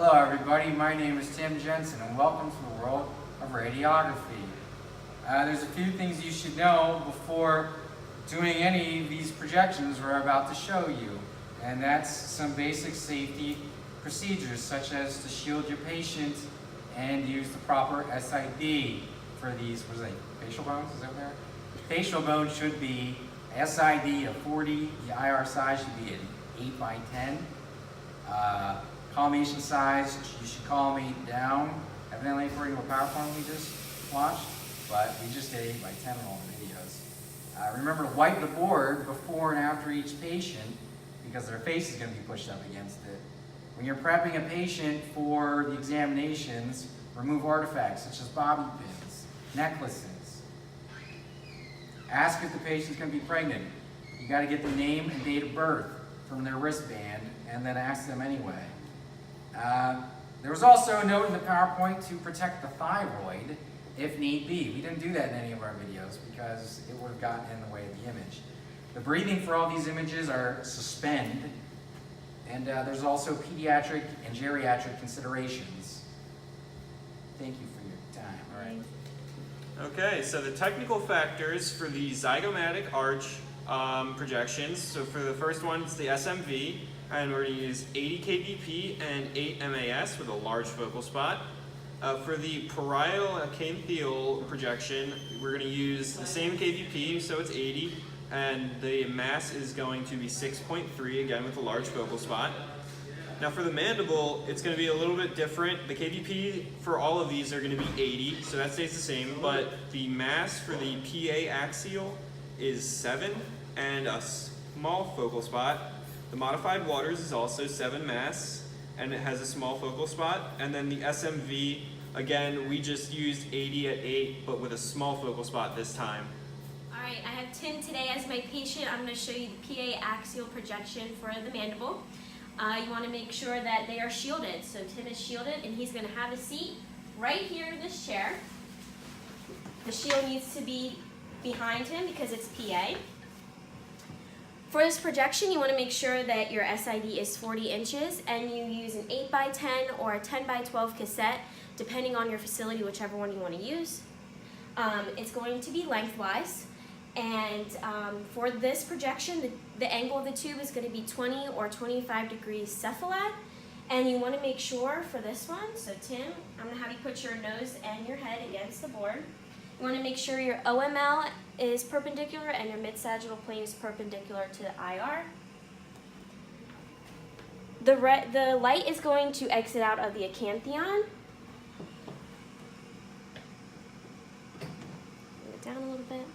Hello everybody, my name is Tim Jensen and welcome to the world of radiography. There's a few things you should know before doing any of these projections we're about to show you, and that's some basic safety procedures such as to shield your patient and use the proper SID for these, what is it, facial bones, is that there? Facial bone should be SID of 40, the IR size should be an 8 by 10. Collimation size, you should collimate down, evidently according to a PowerPoint we just watched, but we just did 8 by 10 in all the videos. Remember to wipe the board before and after each patient because their face is going to be pushed up against it. When you're prepping a patient for the examinations, remove artifacts such as bobby pins, necklaces. Ask if the patient's going to be pregnant. You got to get the name and date of birth from their wristband and then ask them anyway. There was also a note in the PowerPoint to protect the thyroid if need be. We didn't do that in any of our videos because it would have gotten in the way of the image. The breathing for all these images are suspend, and there's also pediatric and geriatric considerations. Thank you for your time. All right. Okay, so the technical factors for the zygomatic arch projections. So for the first one, it's the SMV. And we're going to use 80 kVp and 8 MAS with a large focal spot. For the parietal acanthial projection, we're going to use the same kVp, so it's 80, and the mass is going to be 6.3, again with a large focal spot. Now for the mandible, it's going to be a little bit different. The kVp for all of these are going to be 80, so that stays the same, but the mass for the PA axial is 7 and a small focal spot. The modified waters is also 7 mass, and it has a small focal spot. And then the SMV, again, we just used 80 at 8, but with a small focal spot this time. All right, I have Tim today as my patient. I'm going to show you the PA axial projection for the mandible. You want to make sure that they are shielded. So Tim is shielded, and he's going to have a seat right here in this chair. The shield needs to be behind him because it's PA. For this projection, you want to make sure that your SID is 40 inches and you use an 8 by 10 or a 10 by 12 cassette, depending on your facility, whichever one you want to use. It's going to be lengthwise, and for this projection, the angle of the tube is going to be 20 or 25 degrees cephalad, and you want to make sure for this one, so Tim, I'm going to have you put your nose and your head against the board. You want to make sure your OML is perpendicular and your mid-sagittal plane is perpendicular to the IR. The light is going to exit out of the acanthion. Bring it down a little bit.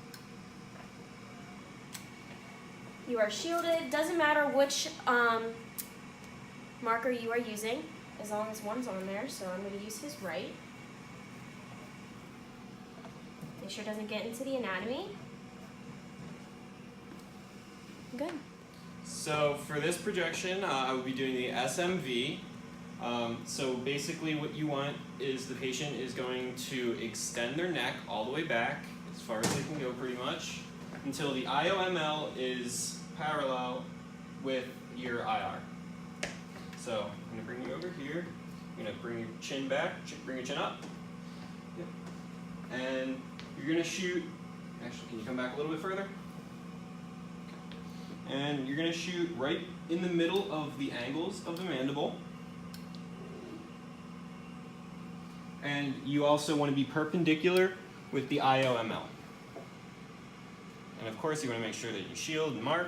You are shielded. Doesn't matter which marker you are using, as long as one's on there. So I'm going to use his right. Make sure it doesn't get into the anatomy. Good. So for this projection, I will be doing the SMV. So basically what you want is the patient is going to extend their neck all the way back, as far as they can go pretty much, until the IOML is parallel with your IR. So I'm going to bring you over here. I'm going to bring your chin back, bring your chin up. Yep. And you're going to shoot, actually can you come back a little bit further? And you're going to shoot right in the middle of the angles of the mandible. And you also want to be perpendicular with the IOML. And of course you want to make sure that you shield and mark.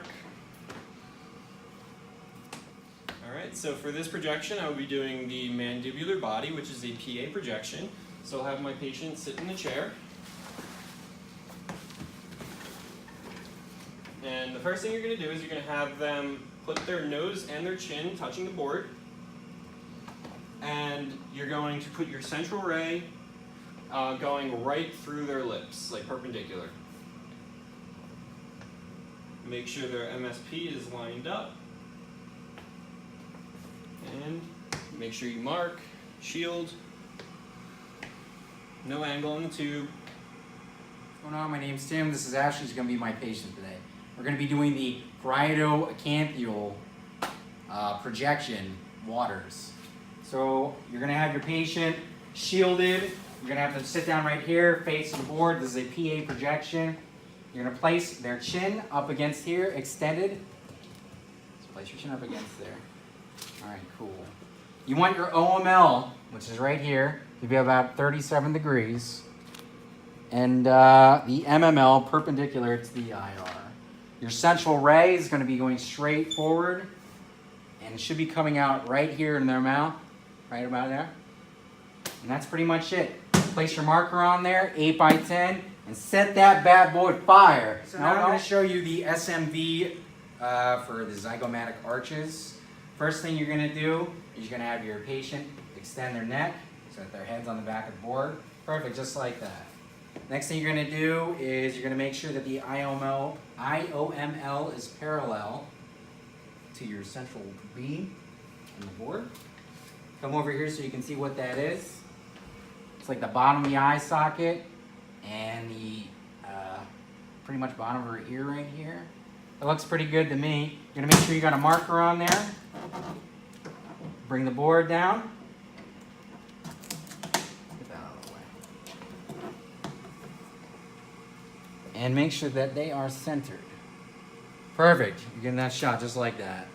Alright, so for this projection I will be doing the mandibular body, which is a PA projection. So I'll have my patient sit in the chair. And the first thing you're going to do is you're going to have them put their nose and their chin touching the board. And you're going to put your central ray going right through their lips, like perpendicular. Make sure their MSP is lined up. And make sure you mark, shield, no angle on the tube. What's going on? My name's Tim. This is Ashley. She's going to be my patient today. We're going to be doing the parieto acanthial projection waters. So you're gonna have your patient shielded. You're gonna have to sit down right here, face the board. This is a PA projection. You're gonna place their chin up against here, extended. So place your chin up against there. All right, cool. You want your OML, which is right here, to be about 37 degrees. And the MML perpendicular to the IR. Your central ray is gonna be going straight forward, and it should be coming out right here in their mouth, right about there. And that's pretty much it. Place your marker on there, 8 by 10, and set that bad boy fire. So now I'm going to show you the SMV for the zygomatic arches. First thing you're going to do is you're going to have your patient extend their neck so that their head's on the back of the board. Perfect, just like that. Next thing you're going to do is you're going to make sure that the IOML is parallel to your central beam on the board. Come over here so you can see what that is. It's like the bottom of the eye socket and the pretty much bottom of her ear right here. It looks pretty good to me. You're gonna make sure you got a marker on there. Bring the board down. Get that out of the way. And make sure that they are centered. Perfect. You're getting that shot just like that.